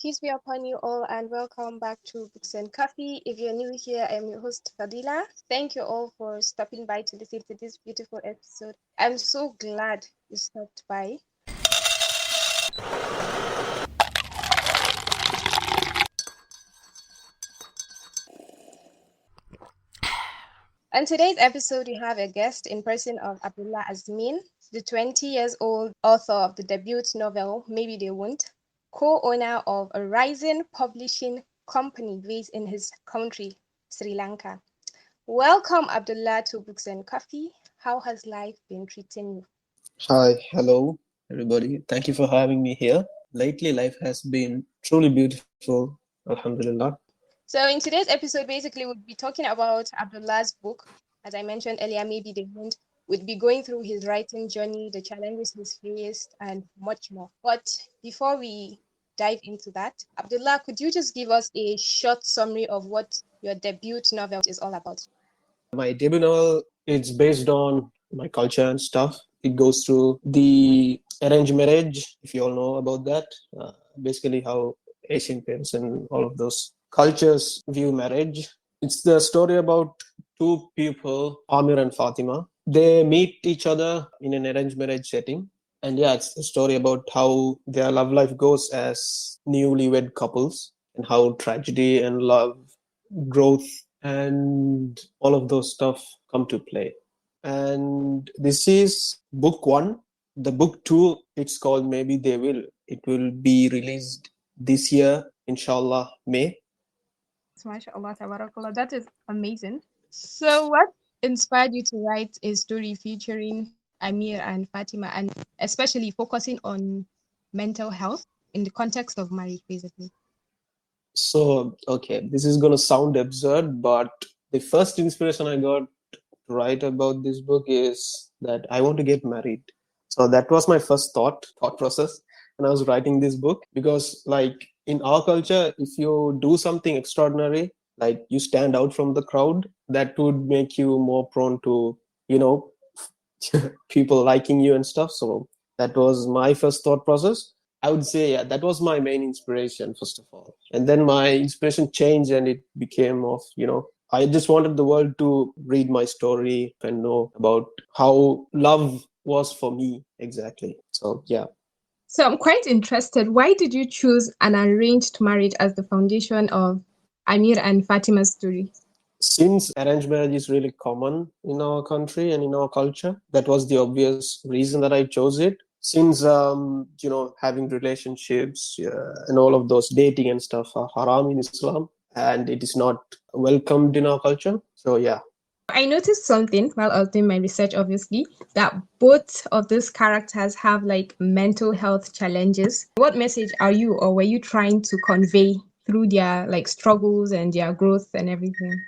Peace be upon you all and welcome back to Books and Coffee. If you're new here, I'm your host Fadila. Thank you all for stopping by to listen to this beautiful episode. I'm so glad you stopped by. On today's episode, we have a guest in person of Abdullah Azmin, the 20 years old author of the debut novel Maybe They Won't, co-owner of a rising publishing company based in his country, Sri Lanka. Welcome, Abdullah, to Books and Coffee. How has life been treating you? Hi, hello, everybody. Thank you for having me here. Lately, life has been truly beautiful. Alhamdulillah. So, in today's episode, basically, we'll be talking about Abdullah's book. As I mentioned earlier, Maybe They Won't. We'll be going through his writing journey, the challenges he's faced, and much more. But before we dive into that, Abdullah, could you just give us a short summary of what your debut novel is all about? My debut novel is based on my culture and stuff. It goes through the arranged marriage, if you all know about that. Basically, how Asian parents and all of those cultures view marriage. It's the story about two people, Amir and Fathimah. They meet each other in an arranged marriage setting. And yeah, it's a story about how their love life goes as newlywed couples and how tragedy and love, growth, and all of those stuff come to play. And this is book one. The book two, it's called Maybe They Will. It will be released this year, inshallah, May. MashaAllah, tabarakallah. That is amazing. So, what inspired you to write a story featuring Amir and Fatima, and especially focusing on mental health in the context of marriage, basically? So, okay, this is going to sound absurd, but the first inspiration I got to write about this book is that I want to get married. So that was my first thought process when I was writing this book, because like in our culture, if you do something extraordinary, like you stand out from the crowd, that would make you more prone to, you know, people liking you and stuff. So that was my first thought process. I would say, yeah, that was my main inspiration, first of all. And then my inspiration changed and it became of, I just wanted the world to read my story and know about how love was for me exactly. So, yeah. So, I'm quite interested. Why did you choose an arranged marriage as the foundation of Amir and Fatima's story? Since arranged marriage is really common in our country and in our culture, that was the obvious reason that I chose it. Since having relationships and all of those dating and stuff are haram in Islam, and it is not welcomed in our culture. So yeah. I noticed something while I was doing my research, obviously, that both of these characters have like mental health challenges. What message are you or were you trying to convey through their like struggles and their growth and everything?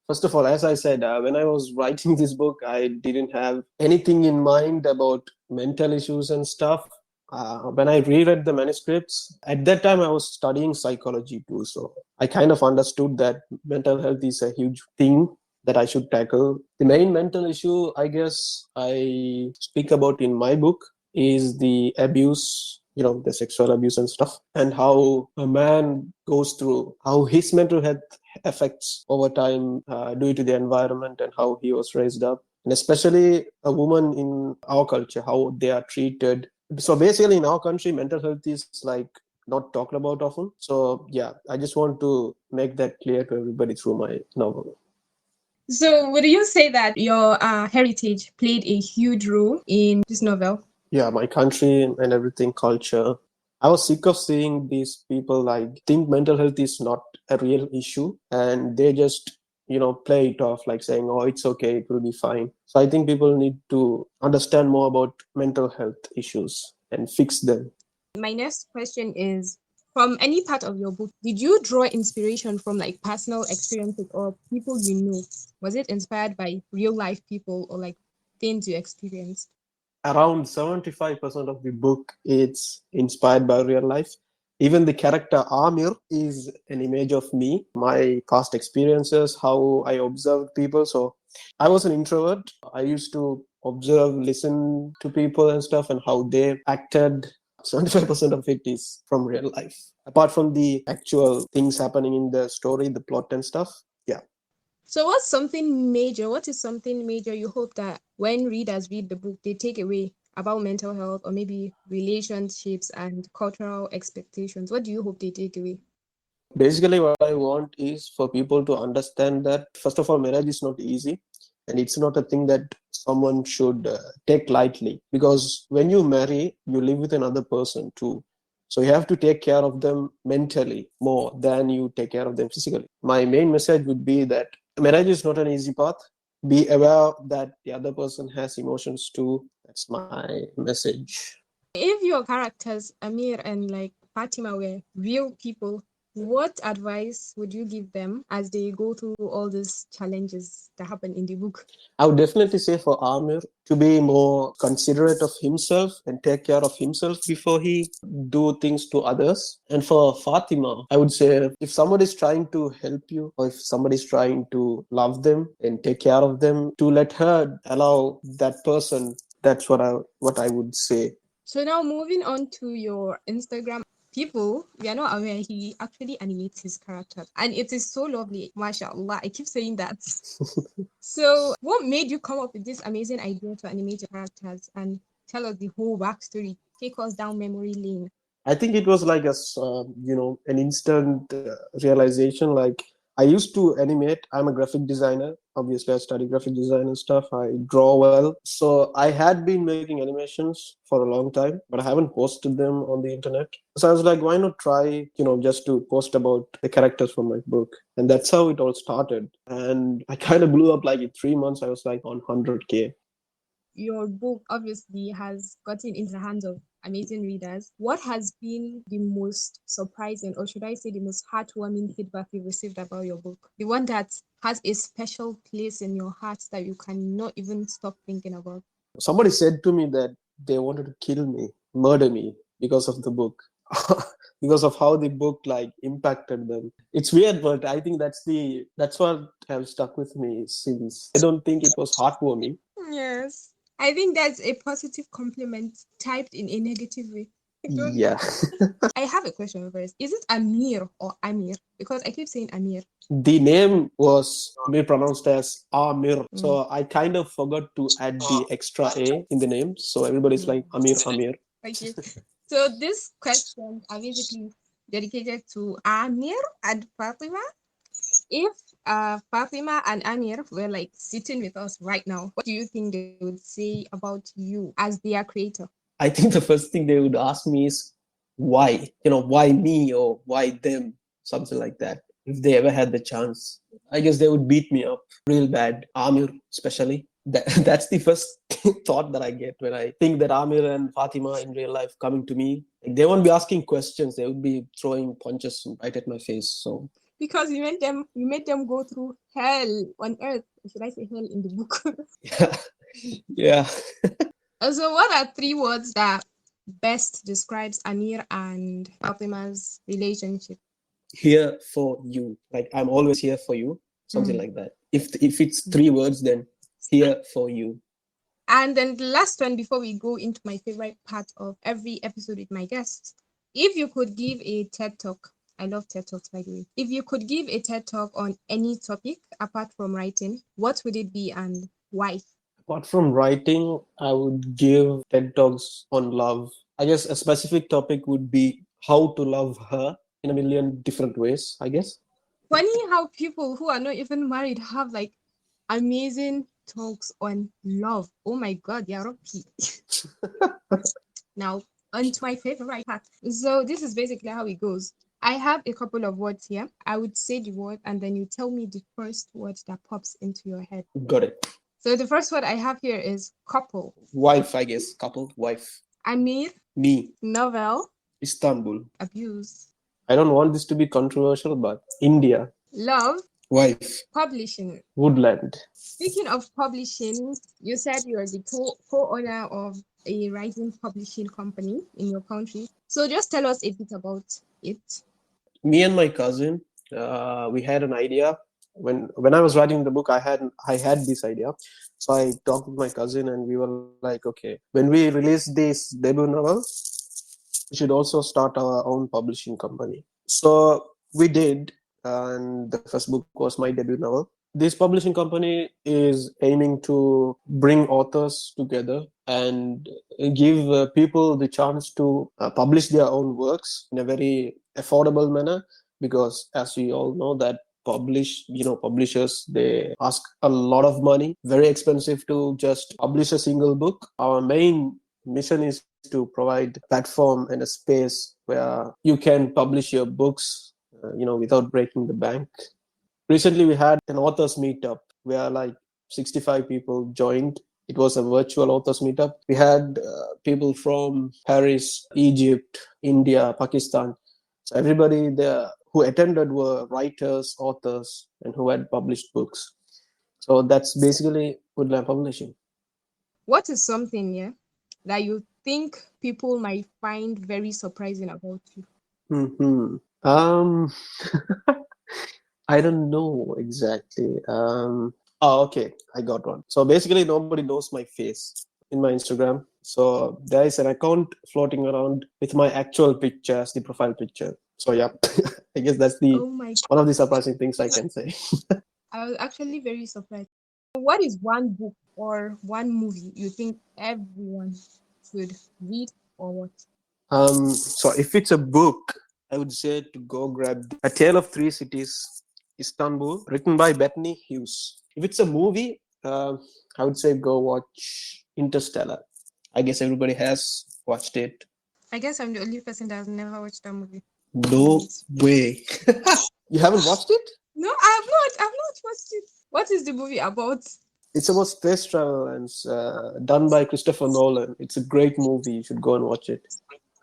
First of all, as I said, when I was writing this book, I didn't have anything in mind about mental issues and stuff. When I reread the manuscripts, at that time I was studying psychology too. So I kind of understood that mental health is a huge thing that I should tackle. The main mental issue, I guess, I speak about in my book is the abuse, the sexual abuse and stuff, and how a man goes through, how his mental health affects over time due to the environment and how he was raised up. And especially a woman in our culture, how they are treated. So basically in our country, mental health is like not talked about often. So yeah, I just want to make that clear to everybody through my novel. So, would you say that your heritage played a huge role in this novel? Yeah, my country and everything, culture. I was sick of seeing these people like think mental health is not a real issue and they just, play it off like saying, oh, it's okay, it will be fine. So I think people need to understand more about mental health issues and fix them. My next question is, from any part of your book, did you draw inspiration from like personal experiences or people you know? Was it inspired by real life people or like things you experienced? Around 75% of the book is inspired by real life. Even the character Amir is an image of me, my past experiences, how I observed people. So I was an introvert. I used to observe, listen to people and stuff and how they acted. 75% of it is from real life. Apart from the actual things happening in the story, the plot and stuff. Yeah. So what is something major you hope that when readers read the book, they take away about mental health or maybe relationships and cultural expectations? What do you hope they take away? Basically, what I want is for people to understand that, first of all, marriage is not easy. And it's not a thing that someone should take lightly. Because when you marry, you live with another person too. So you have to take care of them mentally more than you take care of them physically. My main message would be that marriage is not an easy path. Be aware that the other person has emotions too. That's my message. If your characters, Amir and like Fatima, were real people, what advice would you give them as they go through all these challenges that happen in the book? I would definitely say for Amir to be more considerate of himself and take care of himself before he do things to others. And for Fatima, I would say if somebody is trying to help you or if somebody is trying to love them and take care of them, to let her allow that person. That's what I would say. So now moving on to your Instagram, people, we are not aware he actually animates his characters. And it is so lovely. MashaAllah. I keep saying that. So what made you come up with this amazing idea to animate your characters and tell us the whole backstory? Take us down memory lane. I think it was like an instant realization. Like I used to animate. I'm a graphic designer. Obviously, I study graphic design and stuff. I draw well. So I had been making animations for a long time, but I haven't posted them on the internet. So I was like, why not try, just to post about the characters from my book? And that's how it all started. And I kind of blew up like in 3 months. I was like on 100K. Your book obviously has gotten into the hands of amazing readers. What has been the most surprising, or should I say, the most heartwarming feedback you've received about your book? The one that has a special place in your heart that you cannot even stop thinking about? Somebody said to me that they wanted to kill me, murder me because of the book. Because of how the book like impacted them. It's weird, but I think that's what has stuck with me since. I don't think it was heartwarming. Yes. I think that's a positive compliment typed in a negative way. I don't know. Yeah. I have a question first. Is it Amir or Amir? Because I keep saying Amir. The name was pronounced as Amir. Mm. So I kind of forgot to add the extra A in the name. So everybody's like Amir, Amir. Okay. So these questions are basically dedicated to Amir and Fatima. If Fatima and Amir were like sitting with us right now, what do you think they would say about you as their creator? I think the first thing they would ask me is why? Why me or why them? Something like that. If they ever had the chance, I guess they would beat me up real bad. Amir, especially. That's the first thought that I get when I think that Amir and Fatima in real life coming to me. Like, they won't be asking questions. They would be throwing punches right at my face. So Because you made them go through hell on earth. Or should I say hell in the book? yeah, yeah. So what are three words that best describes Amir and Fatima's relationship? Here for you. Like I'm always here for you. Something Mm. like that. If it's three words, then here for you. And then the last one before we go into my favorite part of every episode with my guests. If you could give a TED talk, I love TED talks by the way. If you could give a TED talk on any topic apart from writing, what would it be and why? Apart from writing, I would give TED Talks on love. I guess a specific topic would be how to love her in a million different ways, I guess. Funny how people who are not even married have like amazing talks on love. Oh my god, yeah, Rocky. Now, on to my favorite part. So, this is basically how it goes. I have a couple of words here. I would say the word, and then you tell me the first word that pops into your head. Got it. So, the first word I have here is couple. Wife, I guess. Couple, wife. Amir, Me, novel, Istanbul. abuse, I don't want this to be controversial, but India, love, wife, publishing. woodland. Speaking of publishing, you said you are the co-owner of a writing publishing company in your country. So just tell us a bit about it. Me and my cousin, we had an idea. When I was writing the book, I had this idea. So I talked with my cousin, and we were like, okay, when we release this debut novel, we should also start our own publishing company. So we did, and the first book was my debut novel. This publishing company is aiming to bring authors together and give people the chance to publish their own works in a very affordable manner, because as we all know that publishers, they ask a lot of money, very expensive to just publish a single book. Our main mission is to provide a platform and a space where you can publish your books without breaking the bank. Recently, we had an authors meetup where like 65 people joined. It was a virtual authors meetup. We had people from Paris, Egypt, India, Pakistan. So everybody there who attended were writers, authors, and who had published books. So that's basically Woodland Publishing. What is something, yeah, that you think people might find very surprising about you? Hmm. Um, I don't know exactly. Okay, I got one. So basically, nobody knows my face in my Instagram. So there is an account floating around with my actual picture as the profile picture. So yeah, I guess that's the Oh my, one of the surprising things I can say. I was actually very surprised. What is one book or one movie you think everyone should read or watch? So if it's a book, I would say to go grab A Tale of Three Cities, Istanbul, written by Bethany Hughes. If it's a movie, I would say go watch Interstellar. I guess everybody has watched it. I guess I'm the only person that has never watched that movie. No way. You haven't watched it? No, I have not. I've not watched it. What is the movie about? It's about space travel and it's done by Christopher Nolan. It's a great movie. You should go and watch it.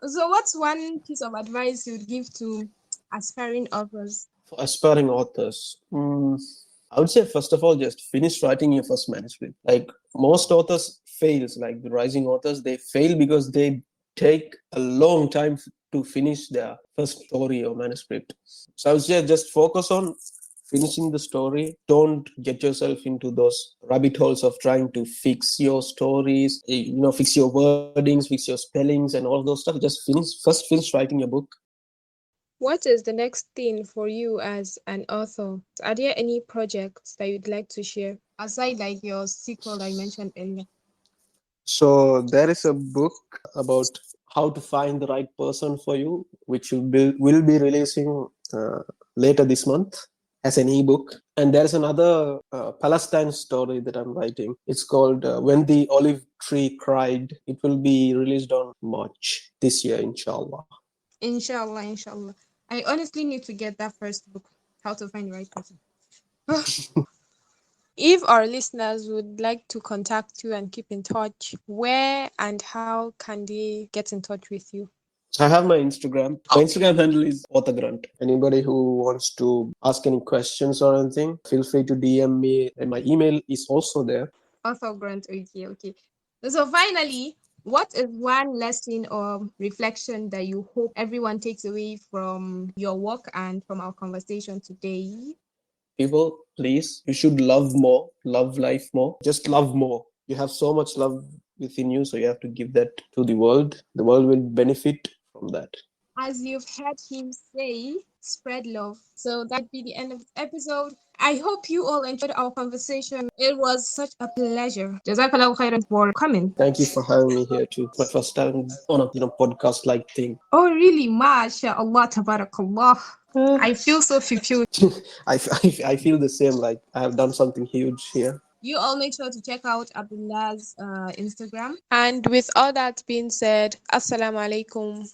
So, what's one piece of advice you would give to aspiring authors? For aspiring authors, I would say first of all, just finish writing your first manuscript. Like most authors fails, like the rising authors, they fail because they take a long time to finish their first story or manuscript. So I would say just focus on finishing the story. Don't get yourself into those rabbit holes of trying to fix your stories, fix your wordings, fix your spellings and all those stuff. Just finish writing your book. What is the next thing for you as an author? Are there any projects that you'd like to share aside like your sequel that you mentioned earlier? So there is a book about how to find the right person for you, which will be releasing later this month as an ebook. And there's another Palestine story that I'm writing. It's called When the Olive Tree Cried. It will be released on March this year, inshallah. Inshallah, inshallah. I honestly need to get that first book, How to Find the Right Person. If our listeners would like to contact you and keep in touch, where and how can they get in touch with you? So I have my Instagram. My Instagram handle is authorgrunt. Anybody who wants to ask any questions or anything, feel free to DM me. And my email is also there. Author Grant, okay, okay. So finally, what is one lesson or reflection that you hope everyone takes away from your work and from our conversation today? People, please, you should love more, love life more. Just love more. You have so much love within you, so you have to give that to the world. The world will benefit from that. As you've heard him say, spread love. So that'd be the end of this episode. I hope you all enjoyed our conversation. It was such a pleasure. Jazakallah khairan for coming. Thank you for having me here too. My first time on a podcast like thing. Oh, really? MashaAllah, tabarakallah. I feel so fulfilled. I feel the same. Like I have done something huge here. You all make sure to check out Abdullah's Instagram. And with all that being said, Assalamu alaikum.